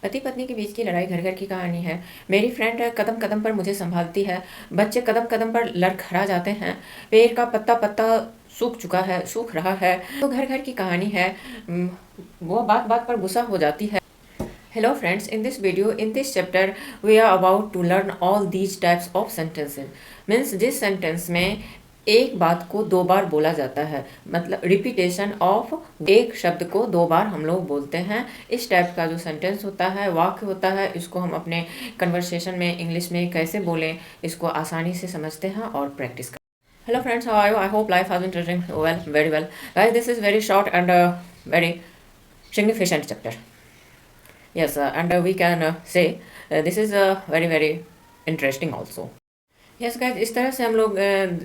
पति पत्नी के बीच की लड़ाई घर घर की कहानी है। मेरी फ्रेंड कदम कदम पर मुझे संभालती है। बच्चे कदम कदम पर लड़खड़ा जाते हैं। पेड़ का पत्ता पत्ता सूख चुका है, सूख रहा है। तो घर घर की कहानी है। वो बात बात पर गुस्सा हो जाती है। Hello friends, in this video, in this chapter, we are about to learn all these types of sentences. Means जिस सेंटेंस में एक बात को दो बार बोला जाता है, मतलब रिपीटेशन ऑफ एक शब्द को दो बार हम लोग बोलते हैं। इस टाइप का जो सेंटेंस होता है, वाक्य होता है, इसको हम अपने कन्वर्सेशन में इंग्लिश में कैसे बोलें, इसको आसानी से समझते हैं और प्रैक्टिस करते हैं। Hello friends, how are you? I hope life has been treating you well, very well. Guys, this is very short and very significant chapter. Yes, and we can say this is very very interesting also. Yes guys, इस तरह से हम लोग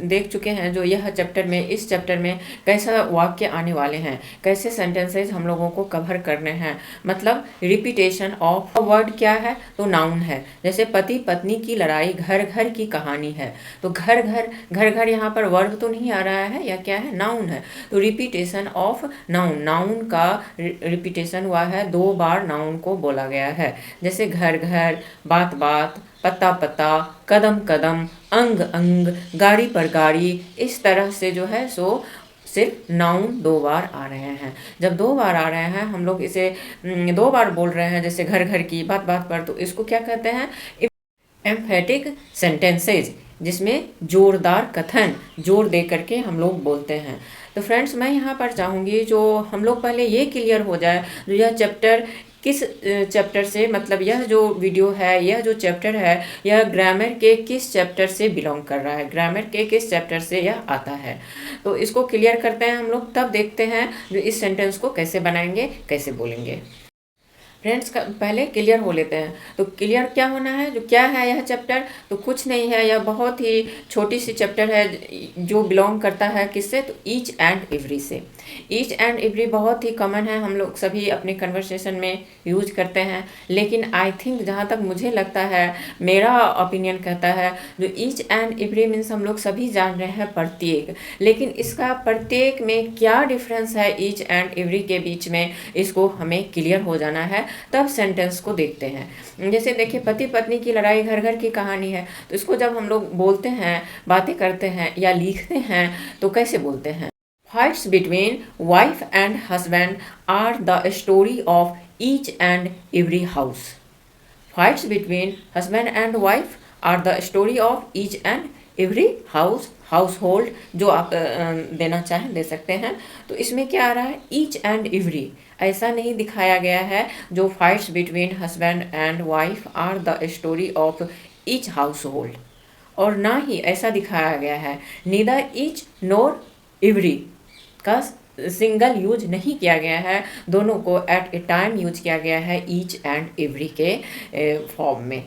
देख चुके हैं जो यह चैप्टर में, इस चैप्टर में कैसा वाक्य आने वाले हैं, कैसे सेंटेंसेस हम लोगों को कवर करने हैं। मतलब रिपीटेशन ऑफ वर्ड क्या है, तो नाउन है। जैसे पति पत्नी की लड़ाई घर घर की कहानी है, तो घर घर घर घर यहाँ पर वर्ब तो नहीं आ रहा है, या क्या है, नाउन है। तो रिपीटेशन ऑफ नाउन, नाउन का रिपीटेशन हुआ है, दो बार नाउन को बोला गया है। जैसे घर घर, बात बात, पत्ता पत्ता, कदम कदम, अंग अंग, गाड़ी पर गाड़ी, इस तरह से जो है सो सिर्फ नाउन दो बार आ रहे हैं। जब दो बार आ रहे हैं, हम लोग इसे दो बार बोल रहे हैं, जैसे घर घर की, बात बात पर, तो इसको क्या कहते हैं, एम्फेटिक सेंटेंसेज, जिसमें जोरदार कथन, जोर दे करके हम लोग बोलते हैं। तो फ्रेंड्स, मैं यहाँ पर चाहूँगी जो हम लोग पहले ये क्लियर हो जाए, जो यह चैप्टर किस चैप्टर से, मतलब यह जो वीडियो है, यह जो चैप्टर है, यह ग्रामर के किस चैप्टर से बिलोंग कर रहा है, ग्रामर के किस चैप्टर से यह आता है। तो इसको क्लियर करते हैं हम लोग, तब देखते हैं जो इस सेंटेंस को कैसे बनाएंगे, कैसे बोलेंगे। फ्रेंड्स, पहले क्लियर हो लेते हैं। तो क्लियर क्या होना है, जो क्या है यह चैप्टर, तो कुछ नहीं है, यह बहुत ही छोटी सी चैप्टर है जो बिलोंग करता है किससे, तो ईच एंड एवरी से। ईच एंड एवरी बहुत ही कॉमन है, हम लोग सभी अपने कन्वर्सेशन में यूज करते हैं। लेकिन आई थिंक, जहाँ तक मुझे लगता है, मेरा ओपिनियन कहता है, जो ईच एंड एवरी मीन्स हम लोग सभी जान रहे हैं प्रत्येक, लेकिन इसका प्रत्येक में क्या डिफरेंस है ईच एंड एवरी के बीच में, इसको हमें क्लियर हो जाना है। तब सेंटेंस को देखते हैं। जैसे देखिए, पति पत्नी की लड़ाई घर घर की कहानी है, तो इसको जब हम लोग बोलते हैं, बातें करते हैं या लिखते हैं, तो कैसे बोलते हैं, fights between wife and husband are the story of each and every house. Fights between husband and wife are the story of each and every house, household, जो आप देना चाहें दे सकते हैं। तो इसमें क्या आ रहा है, ईच एंड एवरी, ऐसा नहीं दिखाया गया है जो fights between husband and wife are the story of each household, और ना ही ऐसा दिखाया गया है, नीदर ईच नोर एवरी का सिंगल यूज नहीं किया गया है, दोनों को एट ए टाइम यूज किया गया है ईच एंड एवरी के फॉर्म में।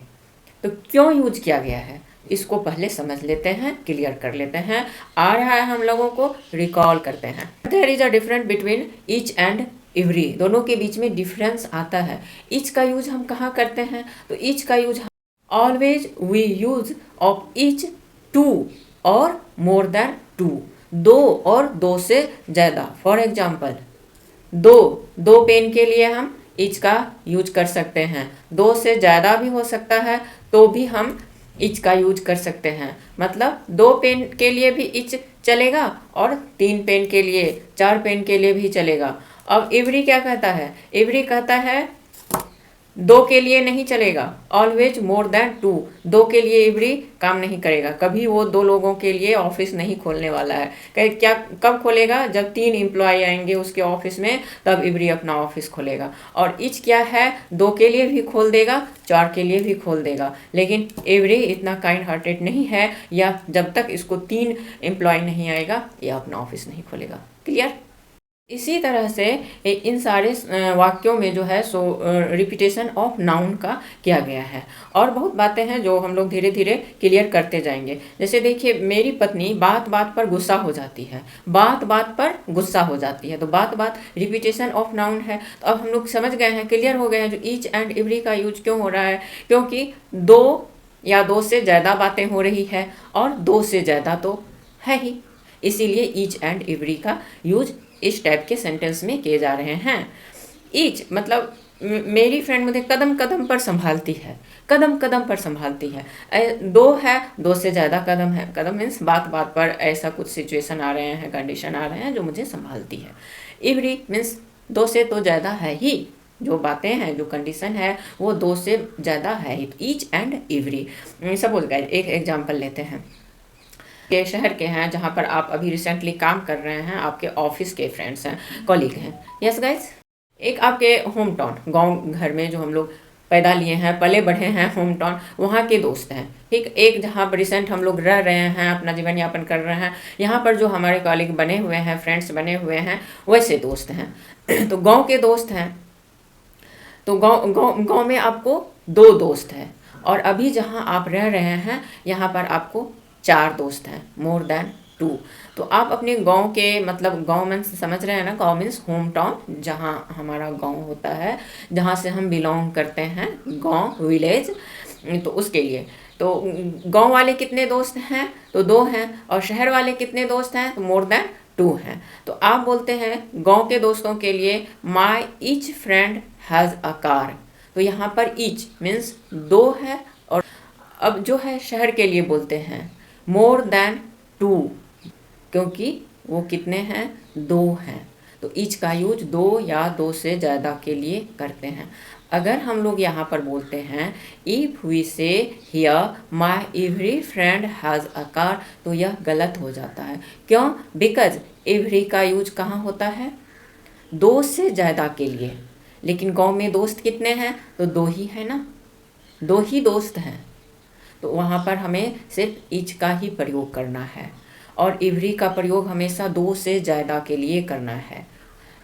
तो क्यों यूज किया गया है, इसको पहले समझ लेते हैं, क्लियर कर लेते हैं। आ रहा है, हम लोगों को रिकॉल करते हैं। There is a difference between each and every, दोनों के बीच में डिफरेंस आता है। ईच का यूज हम कहाँ करते हैं, तो ईच का use always we use of each two और मोर देन टू, दो और दो से ज़्यादा। फॉर एग्जाम्पल, दो पेन के लिए हम ईच का यूज कर सकते हैं, दो से ज़्यादा भी हो सकता है तो भी हम ईच का यूज कर सकते हैं। मतलब दो पेन के लिए भी ईच चलेगा और तीन पेन के लिए, चार पेन के लिए भी चलेगा। अब एवरी क्या कहता है, एवरी कहता है दो के लिए नहीं चलेगा, ऑलवेज मोर देन टू, दो के लिए एवरी काम नहीं करेगा। कभी वो दो लोगों के लिए ऑफिस नहीं खोलने वाला है। क्या कब खोलेगा, जब तीन एम्प्लॉय आएंगे उसके ऑफिस में, तब एवरी अपना ऑफिस खोलेगा। और ईच क्या है, दो के लिए भी खोल देगा, चार के लिए भी खोल देगा, लेकिन एवरी इतना काइंड हार्टेड नहीं है, या जब तक इसको तीन एम्प्लॉय नहीं आएगा, यह अपना ऑफिस नहीं खोलेगा। क्लियर। इसी तरह से इन सारे वाक्यों में जो है सो रिपीटेशन ऑफ नाउन का किया गया है। और बहुत बातें हैं जो हम लोग धीरे धीरे क्लियर करते जाएंगे। जैसे देखिए, मेरी पत्नी बात बात पर गुस्सा हो जाती है, बात बात पर गुस्सा हो जाती है, तो बात बात रिपीटेशन ऑफ नाउन है। तो अब हम लोग समझ गए हैं, क्लियर हो गए हैं, जो ईच एंड एवरी का यूज क्यों हो रहा है, क्योंकि दो या दो से ज़्यादा बातें हो रही है, और दो से ज़्यादा तो है ही, इसीलिए ईच एंड एवरी का यूज इस टाइप के सेंटेंस में किए जा रहे हैं। ईच मतलब मेरी फ्रेंड मुझे कदम कदम पर संभालती है, कदम कदम पर संभालती है। दो है, दो से ज़्यादा कदम है। कदम मीन्स बात बात पर ऐसा कुछ सिचुएशन आ रहे हैं, कंडीशन आ रहे हैं जो मुझे संभालती है। एवरी मीन्स दो से तो ज़्यादा है ही, जो बातें हैं, जो कंडीशन है वो दो से ज़्यादा है ही। Each and every. Suppose guys एक एग्जांपल लेते हैं के शहर के हैं जहाँ पर आप अभी रिसेंटली काम कर रहे हैं, आपके ऑफिस के फ्रेंड्स हैं, कॉलीग हैं। यस गाइस, एक आपके होम टाउन, गांव घर में जो हम लोग पैदा लिए हैं, पले बढ़े हैं, होम टाउन, वहाँ के दोस्त हैं। ठीक, एक जहाँ पर रिसेंट हम लोग रह रहे हैं, अपना जीवन यापन कर रहे हैं, यहाँ पर जो हमारे कॉलीग बने हुए हैं, फ्रेंड्स बने हुए हैं, वैसे दोस्त हैं। तो गाँव के दोस्त हैं, तो गाँव में आपको दो दोस्त हैं, और अभी जहाँ आप रह रहे हैं यहाँ पर आपको चार दोस्त हैं, मोर देन टू। तो आप अपने गांव के, मतलब गांव में समझ रहे हैं ना, गांव मीन्स होम टाउन, जहाँ हमारा गांव होता है, जहाँ से हम बिलोंग करते हैं, गांव, विलेज। तो उसके लिए तो गांव वाले कितने दोस्त हैं, तो दो हैं, और शहर वाले कितने दोस्त हैं, तो मोर देन टू हैं। तो आप बोलते हैं गांव के दोस्तों के लिए my each friend has a car. तो यहाँ पर ईच मीन्स दो है, और अब जो है शहर के लिए बोलते हैं मोर देन टू, क्योंकि वो कितने हैं, दो हैं। तो ईच का यूज दो या दो से ज़्यादा के लिए करते हैं। अगर हम लोग यहाँ पर बोलते हैं इफ़ वी से here my every friend has a car, तो यह गलत हो जाता है। क्यों? बिकॉज एवरी का यूज कहाँ होता है, दो से ज़्यादा के लिए। लेकिन गांव में दोस्त कितने हैं, तो दो ही है ना, दो ही दोस्त हैं। तो वहाँ पर हमें सिर्फ ईच का ही प्रयोग करना है, और एवरी का प्रयोग हमेशा दो से ज़्यादा के लिए करना है।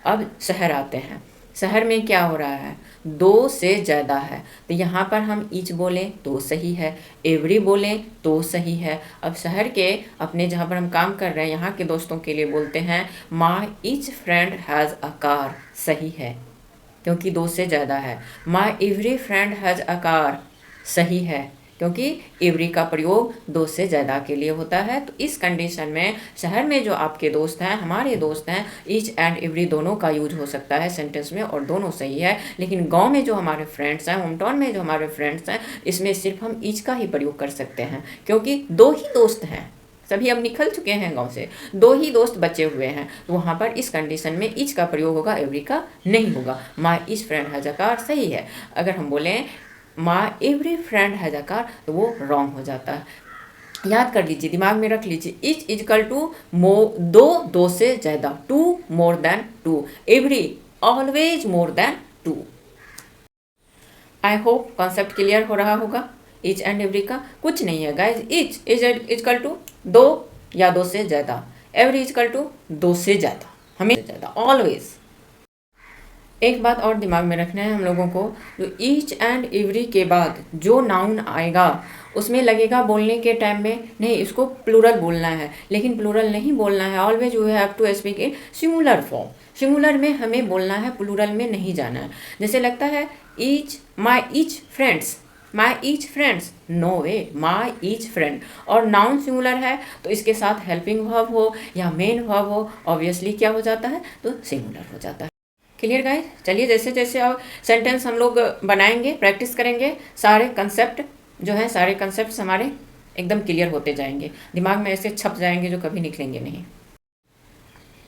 अब शहर आते हैं, शहर में क्या हो रहा है, दो से ज़्यादा है, तो यहाँ पर हम ईच बोलें तो सही है, एवरी बोलें तो सही है। अब शहर के अपने जहाँ पर हम काम कर रहे हैं यहाँ के दोस्तों के लिए बोलते हैं my each friend has a car, सही है क्योंकि दो से ज़्यादा है। My every friend has a car, सही है क्योंकि एवरी का प्रयोग दो से ज़्यादा के लिए होता है। तो इस कंडीशन में शहर में जो आपके दोस्त हैं, हमारे दोस्त हैं, ईच एंड एवरी दोनों का यूज हो सकता है सेंटेंस में, और दोनों सही है। लेकिन गांव में जो हमारे फ्रेंड्स हैं, होम टाउन में जो हमारे फ्रेंड्स हैं, इसमें सिर्फ हम ईच का ही प्रयोग कर सकते हैं, क्योंकि दो ही दोस्त हैं, सभी अब निकल चुके हैं गांव से, दो ही दोस्त बचे हुए हैं। तो वहाँ पर इस कंडीशन में ईच का प्रयोग होगा, एवरी का नहीं होगा। My each friend has a car सही है। अगर हम बोलें my every friend has a car, तो वो रॉन्ग हो जाता है। याद कर लीजिए, दिमाग में रख लीजिए, ईच इजकल टू दो से ज़्यादा, two more than two, every always more than two. I hope concept clear हो रहा होगा। ईच एंड एवरी का कुछ नहीं है guys, each is equal to दो या दो से ज़्यादा, एवरी इजकल टू दो से ज़्यादा, हमें ज़्यादा, ऑलवेज। एक बात और दिमाग में रखना है हम लोगों को, जो ईच एंड एवरी के बाद जो नाउन आएगा उसमें लगेगा बोलने के टाइम में नहीं, इसको प्लूरल बोलना है, लेकिन प्लूरल नहीं बोलना है। Always we have to speak in singular form, singular में हमें बोलना है, प्लूरल में नहीं जाना है। जैसे लगता है ईच, माई ईच फ्रेंड्स, माई ईच फ्रेंड्स, नो वे, माई ईच फ्रेंड। और नाउन सिंगुलर है तो इसके साथ हेल्पिंग वर्ब हो या मेन वर्ब हो, ऑब्वियसली क्या हो जाता है, तो सिंगुलर हो जाता है। Clear guys? चलिए जैसे जैसे अब सेंटेंस हम लोग बनाएंगे, प्रैक्टिस करेंगे, सारे कंसेप्ट जो हैं, सारे कंसेप्ट हमारे एकदम क्लियर होते जाएंगे, दिमाग में ऐसे छप जाएंगे जो कभी निकलेंगे नहीं।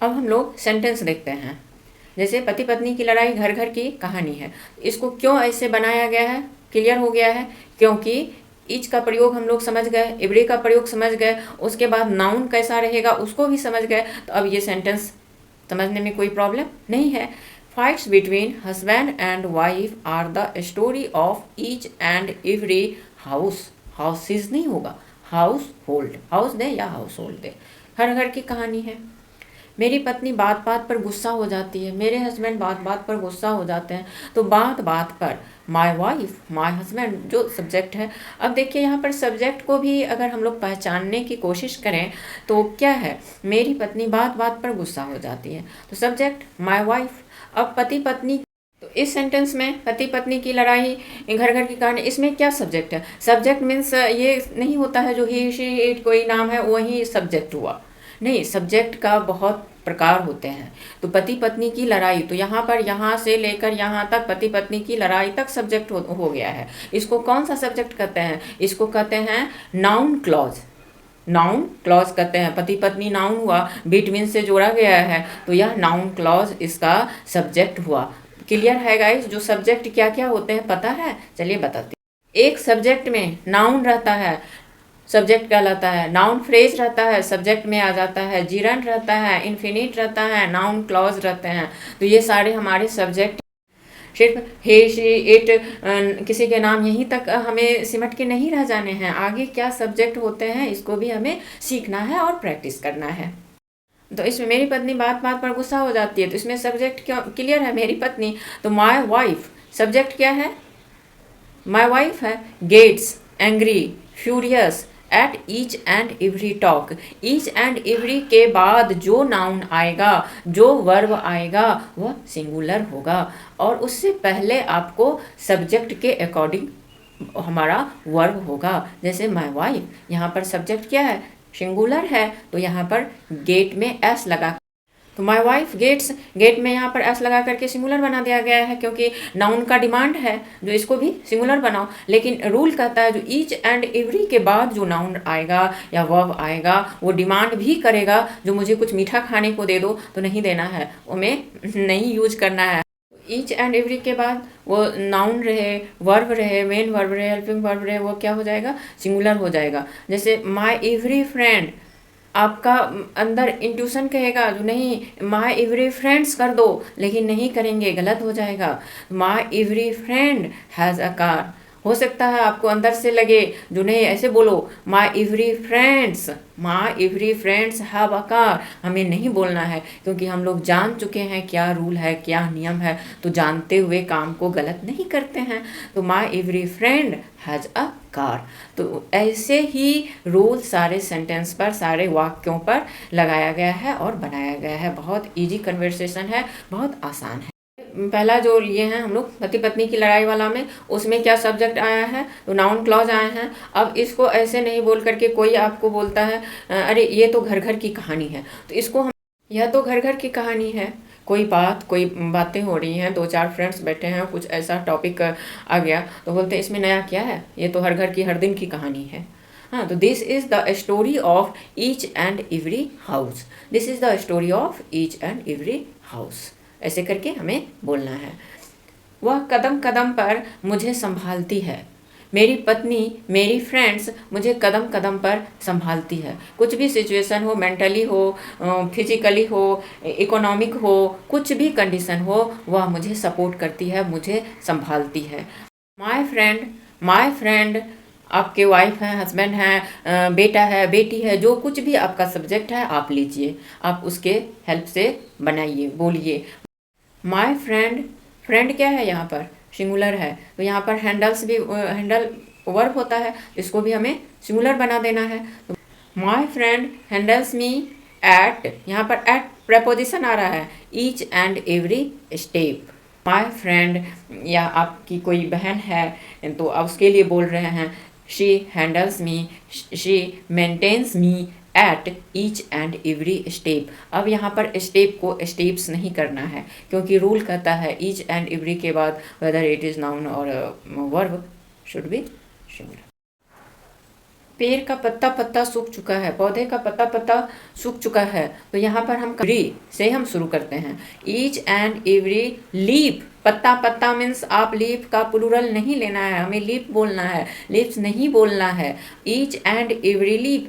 अब हम लोग सेंटेंस देखते हैं। जैसे पति पत्नी की लड़ाई घर घर की कहानी है, इसको क्यों ऐसे बनाया गया है, क्लियर हो गया है, क्योंकि ईच का प्रयोग हम लोग समझ गए, एवरी का प्रयोग समझ गए, उसके बाद नाउन कैसा रहेगा उसको भी समझ गए। तो अब ये सेंटेंस समझने में कोई प्रॉब्लम नहीं है। Fights between husband and wife are the story of each and every house, houses नहीं होगा, हाउस होल्ड, हाउस दे या हाउस होल्ड दे, हर घर की कहानी है। मेरी पत्नी बात बात पर गुस्सा हो जाती है, मेरे हस्बैंड बात बात पर गुस्सा हो जाते हैं। तो बात बात पर माई वाइफ, माई हस्बैंड जो सब्जेक्ट है। अब देखिए यहाँ पर सब्जेक्ट को भी अगर हम लोग पहचानने की कोशिश करें तो क्या है, मेरी पत्नी बात बात पर गुस्सा हो जाती है, तो सब्जेक्ट माई वाइफ। अब पति पत्नी, तो इस सेंटेंस में पति पत्नी की लड़ाई, घर घर की कहानी, इसमें क्या सब्जेक्ट है, सब्जेक्ट मीन्स ये नहीं होता है जो ही शी इट कोई नाम है वही सब्जेक्ट हुआ, नहीं, सब्जेक्ट का बहुत प्रकार होते हैं। तो पति पत्नी की लड़ाई, तो यहाँ पर यहाँ से लेकर यहाँ तक पति पत्नी की लड़ाई तक सब्जेक्ट हो गया है। इसको कौन सा सब्जेक्ट कहते हैं? इसको कहते हैं नाउन क्लॉज। नाउन क्लॉज कहते हैं। पति पत्नी नाउन हुआ, बिटवीन से जोड़ा गया है, तो यह नाउन क्लॉज इसका सब्जेक्ट हुआ। क्लियर है गाइस? जो सब्जेक्ट क्या क्या होते हैं पता है? चलिए बताते हैं। एक सब्जेक्ट में नाउन रहता है, सब्जेक्ट कहलाता है। नाउन फ्रेज रहता है, सब्जेक्ट में आ जाता है। जिरंड रहता है, इन्फिनिट रहता है, नाउन क्लॉज रहते हैं। तो ये सारे हमारे सब्जेक्ट। सिर्फ हे शी इट किसी के नाम यहीं तक हमें सिमट के नहीं रह जाने हैं। आगे क्या सब्जेक्ट होते हैं इसको भी हमें सीखना है और प्रैक्टिस करना है। तो इसमें मेरी पत्नी बात बात पर गुस्सा हो जाती है, तो इसमें सब्जेक्ट क्यों क्लियर है? मेरी पत्नी। तो माय वाइफ सब्जेक्ट क्या है? माय वाइफ है। Gets angry furious at each and every talk. Each and every के बाद जो नाउन आएगा, जो वर्ब आएगा, वह सिंगुलर होगा और उससे पहले आपको सब्जेक्ट के अकॉर्डिंग हमारा वर्ब होगा। जैसे माय वाइफ, यहाँ पर सब्जेक्ट क्या है? सिंगुलर है, तो यहाँ पर गेट में एस लगा, तो माय वाइफ गेट्स, गेट में यहाँ पर एस लगा करके सिंगुलर बना दिया गया है, क्योंकि नाउन का डिमांड है जो इसको भी सिंगुलर बनाओ। लेकिन रूल कहता है जो ईच एंड एवरी के बाद जो नाउन आएगा या वर्ब आएगा वो डिमांड भी करेगा, जो मुझे कुछ मीठा खाने को दे दो, तो नहीं देना है, हमें नहीं यूज करना है। ईच एंड एवरी के बाद वो नाउन रहे, वर्ब रहे, मेन वर्ब रहे, हेल्पिंग वर्ब रहे, वो क्या हो जाएगा? सिंगुलर हो जाएगा। जैसे माय एवरी फ्रेंड, आपका अंदर इंट्यूशन कहेगा जो नहीं माय एवरी फ्रेंड्स कर दो, लेकिन नहीं करेंगे, गलत हो जाएगा। My every friend has a car, हो सकता है आपको अंदर से लगे जो नहीं ऐसे बोलो my every friends have a car, हमें नहीं बोलना है, क्योंकि हम लोग जान चुके हैं क्या रूल है, क्या नियम है, तो जानते हुए काम को गलत नहीं करते हैं। तो my every friend has a car. तो ऐसे ही रूल सारे सेंटेंस पर, सारे वाक्यों पर लगाया गया है और बनाया गया है। बहुत इजी कन्वर्सेशन है, बहुत आसान है। पहला जो लिए हैं हम लोग पति पत्नी की लड़ाई वाला में, उसमें क्या सब्जेक्ट आया है? तो नाउन क्लॉज आए हैं। अब इसको ऐसे नहीं बोल करके कोई आपको बोलता है अरे ये तो घर घर की कहानी है, तो इसको हम, यह तो घर घर की कहानी है, कोई बातें हो रही हैं, दो चार फ्रेंड्स बैठे हैं, कुछ ऐसा टॉपिक आ गया तो बोलते हैं इसमें नया क्या है, ये तो हर घर की हर दिन की कहानी है। हाँ, तो this is the story of each and every house, this is the story of each and every house, ऐसे करके हमें बोलना है। वह कदम कदम पर मुझे संभालती है। मेरी पत्नी, मेरी फ्रेंड्स मुझे कदम कदम पर संभालती है। कुछ भी सिचुएशन हो, मेंटली हो, फिजिकली हो, इकोनॉमिक हो, कुछ भी कंडीशन हो, वह मुझे सपोर्ट करती है, मुझे संभालती है। माय फ्रेंड आपके वाइफ हैं, हस्बैंड हैं, बेटा है, बेटी है, जो कुछ भी आपका सब्जेक्ट है आप लीजिए, आप उसके हेल्प से बनाइए, बोलिए। माय फ्रेंड, फ्रेंड क्या है? यहाँ पर सिंगुलर है, तो यहाँ पर हैंडल्स भी, हैंडल वर्ब होता है, इसको भी हमें सिंगुलर बना देना है। तो my friend handles me at, यहाँ पर एट प्रपोजिशन आ रहा है, each and every step. My friend, या आपकी कोई बहन है तो आप उसके लिए बोल रहे हैं she handles me, she maintains me at each and every step. अब यहाँ पर स्टेप को स्टेप्स नहीं करना है, क्योंकि रूल कहता है ईच एंड एवरी के बाद वेदर इट इज़ नाउन और वर्ब शुड बी सिंगुलर। पेड़ का पत्ता पत्ता सूख चुका है, पौधे का पत्ता पत्ता सूख चुका है, तो यहाँ पर हम एवरी से हम शुरू करते हैं। ईच एंड एवरी लीफ, पत्ता पत्ता मीन्स आप लीफ का प्लूरल नहीं लेना है, हमें लीफ बोलना है, लीव्स नहीं बोलना है। Each and every leaf,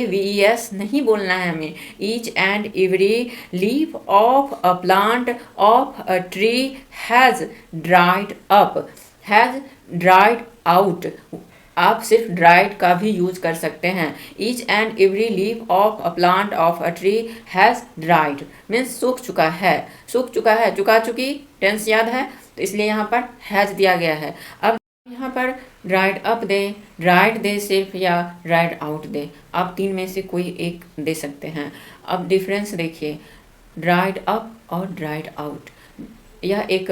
LEAF नहीं बोलना है हमें। Each and every leaf of a plant of a tree has dried up, has dried out, आप सिर्फ ड्राइड का भी यूज कर सकते हैं। Each and every leaf of a plant of a tree has dried means सूख चुका है, सूख चुका है, चुका चुकी टेंस याद है, तो इसलिए यहाँ पर हैज़ दिया गया है। अब यहाँ पर ड्राइड अप दे, ड्राइड दे सिर्फ, या ड्राइड आउट दे, आप तीन में से कोई एक दे सकते हैं। अब डिफरेंस देखिए, ड्राइड अप और ड्राइड आउट। यह एक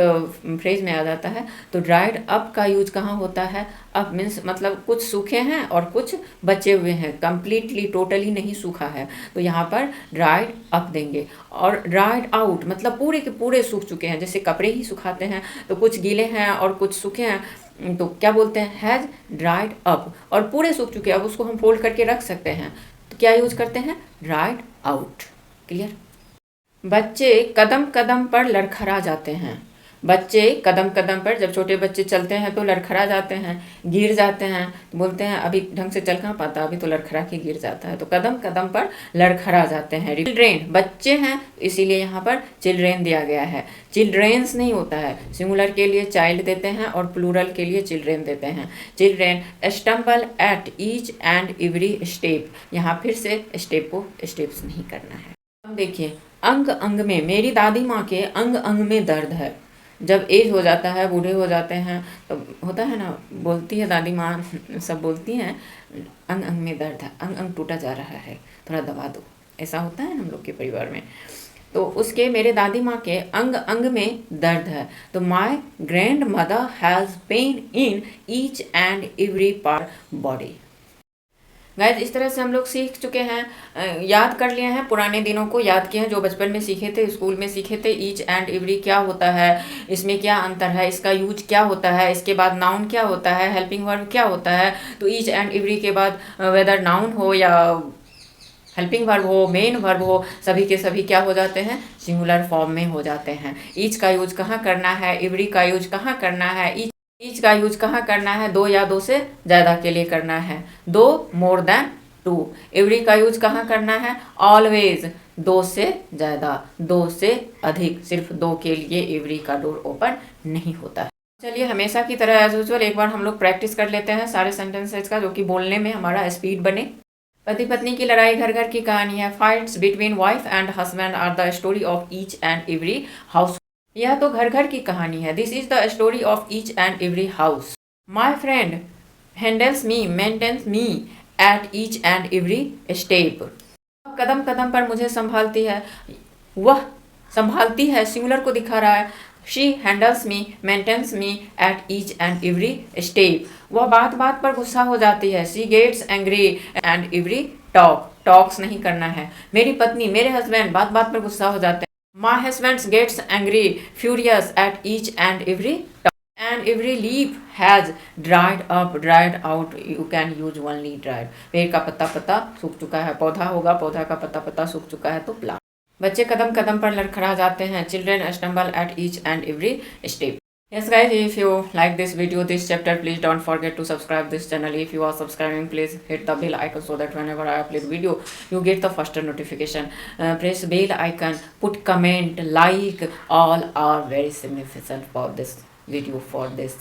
फ्रेज में आ जाता है। तो ड्राइड अप का यूज कहाँ होता है? अप मीन्स मतलब कुछ सूखे हैं और कुछ बचे हुए हैं, कंप्लीटली टोटली नहीं सूखा है, तो यहाँ पर ड्राइड अप देंगे। और ड्राइड आउट मतलब पूरे के पूरे सूख चुके हैं, जैसे कपड़े ही सुखाते हैं तो कुछ गीले हैं और कुछ सूखे हैं, तो क्या बोलते हैं? Has dried up. और पूरे सूख चुके हैं, अब उसको हम फोल्ड करके रख सकते हैं, तो क्या यूज करते हैं? Dried out. क्लियर? बच्चे कदम कदम पर लड़खड़ा जाते हैं। बच्चे कदम कदम पर, जब छोटे बच्चे चलते हैं तो लड़खड़ा जाते हैं, गिर जाते हैं, तो बोलते हैं अभी ढंग से चल कहाँ पाता, अभी तो लड़खड़ा के गिर जाता है। तो कदम कदम पर लड़खड़ा जाते हैं। चिल्ड्रेन बच्चे हैं, इसीलिए यहाँ पर चिल्ड्रेन दिया गया है। चिल्ड्रेन्स नहीं होता है, सिंगुलर के लिए चाइल्ड देते हैं और प्लूरल के लिए चिल्ड्रेन देते हैं। Children stumble eight each and every step, यहाँ फिर से स्टेप को स्टेप्स नहीं करना है। अब देखिए, अंग अंग में, मेरी दादी माँ के अंग अंग में दर्द है। जब एज हो जाता है, बूढ़े हो जाते हैं, तो होता है ना, बोलती है दादी माँ, सब बोलती हैं अंग अंग में दर्द है, अंग अंग टूटा जा रहा है, थोड़ा दबा दो। ऐसा होता है हम लोग के परिवार में। तो उसके, मेरे दादी माँ के अंग अंग में दर्द है। तो my grand mother has pain in each and every part body. Guys, इस तरह से हम लोग सीख चुके हैं, याद कर लिए हैं, पुराने दिनों को याद किए हैं, जो बचपन में सीखे थे, स्कूल में सीखे थे। ईच एंड एवरी क्या होता है, इसमें क्या अंतर है, इसका यूज क्या होता है, इसके बाद नाउन क्या होता है, हेल्पिंग वर्ब क्या होता है। तो ईच एंड एवरी के बाद वेदर नाउन हो या हेल्पिंग वर्ब हो, मेन वर्ब हो, सभी के सभी क्या हो जाते हैं? सिंगुलर फॉर्म में हो जाते हैं। ईच का यूज कहाँ करना है, एवरी का यूज कहाँ करना है, ईच का यूज कहाँ करना है? दो या दो से ज़्यादा के लिए करना है, दो मोर देन टू। एवरी का यूज कहाँ करना है? ऑलवेज, दो से ज़्यादा, दो से अधिक, सिर्फ दो के लिए एवरी का डोर ओपन नहीं होता है। चलिए, हमेशा की तरह एज यूजुअल एक बार हम लोग प्रैक्टिस कर लेते हैं सारे सेंटेंसेस का, जो कि बोलने में हमारा स्पीड बने। पति पत्नी की लड़ाई घर घर की कहानी है। Fights between wife and husband are the story of each and every house. यह तो घर घर की कहानी है। This is the story of each and every house. My friend handles me, maintains me at each and every step. कदम कदम पर मुझे संभालती है, वह संभालती है, सिंगुलर को दिखा रहा है। She handles me, maintains me at each and every step. वह बात बात पर गुस्सा हो जाती है। She gets angry and every talk, talks नहीं करना है। मेरी पत्नी, मेरे हस्बैंड बात बात पर गुस्सा हो जाते हैं। My husband gets angry, furious at each and every talk, and every leaf has dried up, dried out. You can use only dried. पेड़ का पत्ता पत्ता सूख चुका है, पौधा होगा, पौधा का पत्ता पत्ता सूख चुका है, तो प्लांट। बच्चे कदम कदम पर लड़खड़ा जाते हैं। Children stumble at each and every step. Yes guys, if you like this video, this chapter, please don't forget to subscribe this channel. If you are subscribing, please hit the bell icon so that whenever I upload video, you get the first notification. Press bell icon, put comment, like, all are very significant for this video, for this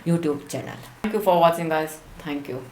YouTube channel. Thank you for watching guys. Thank you.